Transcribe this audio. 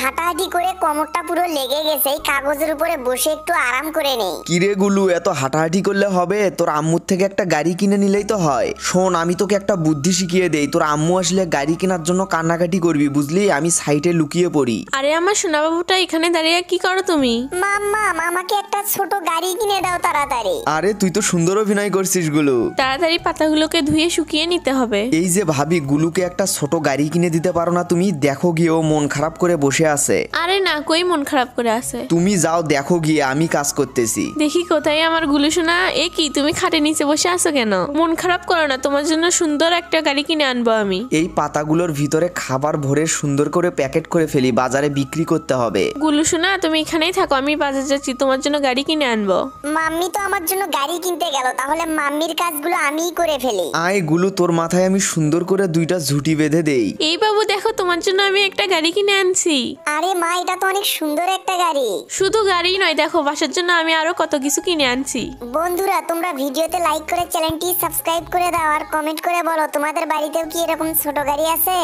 হাঁটাহাঁটি করে কোমরটা পুরো লেগে গেছে, এই কাগজের উপরে বসে একটু আরাম করে নেই। কিরে গুলু, এত হাঁটাহাঁটি করলে হবে? তোর আম্মুর থেকে একটা গাড়ি কিনে নিলেই তো হয়। শোন, আমি তোকে একটা বুদ্ধি শিখিয়ে দেই। তোর আম্মু আসলে গাড়ি কেনার জন্য কান্নাকাটি করবি, বুঝলি? আমি সাইডে লুকিয়ে পড়ি। আরে আমার সোনা বাবুটা এখানে দাঁড়িয়ে কি করো তুমি? মাম্মা, আমাকে একটা ছোট গাড়ি কিনে দাও তাড়াতাড়ি। আরে তুই তো সুন্দর অভিনয় করছিস গুলু। তাড়াতাড়ি পাতাগুলোকে ধুয়ে শুকিয়ে নিতে হবে। এই যে ভাবি, গুলুকে একটা ছোট গাড়ি কিনে দিতে পারো না তুমি? দেখো গিয়ে ও মন খারাপ করে বসে আছে। আরে না, কই মন খারাপ করে আছে? তুমি যাও দেখো গিয়ে, আমি কাজ করতেছি। দেখি কোথায় আমার গুলু সোনা। এ কি, তুমি খাটের নিচে বসে আছো কেন? মন খারাপ করো না, তোমার জন্য সুন্দর একটা গাড়ি কিনে আনবো আমি। এই পাতাগুলোর ভিতরে খাবার ভরে সুন্দর করে প্যাকেট করে ফেলি, বাজারে বিক্রি করতে হবে। গুলু সোনা, তুমি এখানেই থাকো, আমি বাজার যাচ্ছি, তোমার জন্য গাড়ি কিনে আনবো। মাম্মি তো আমার জন্য গাড়ি কিনতে গেল, তাহলে মাম্মির কাজগুলো আমিই করে ফেলি। আয় গুলু, তোর মাথায় আমি সুন্দর করে দুইটা ঝুঁটি বেঁধে দেই। এই বাবু দেখো, তোমার জন্য আমি একটা গাড়ি কিনে আনছি। আরে মা, এটা তো অনেক সুন্দর একটা গাড়ি। শুধু গাড়ি নয়, দেখো বাসার জন্য আমি আরো কত কিছু কিনে আনছি। বন্ধুরা, তোমরা ভিডিওতে লাইক করে চ্যানেলটি সাবস্ক্রাইব করে দাও আর কমেন্ট করে বলো তোমাদের বাড়িতেও কি এরকম ছোট গাড়ি আছে।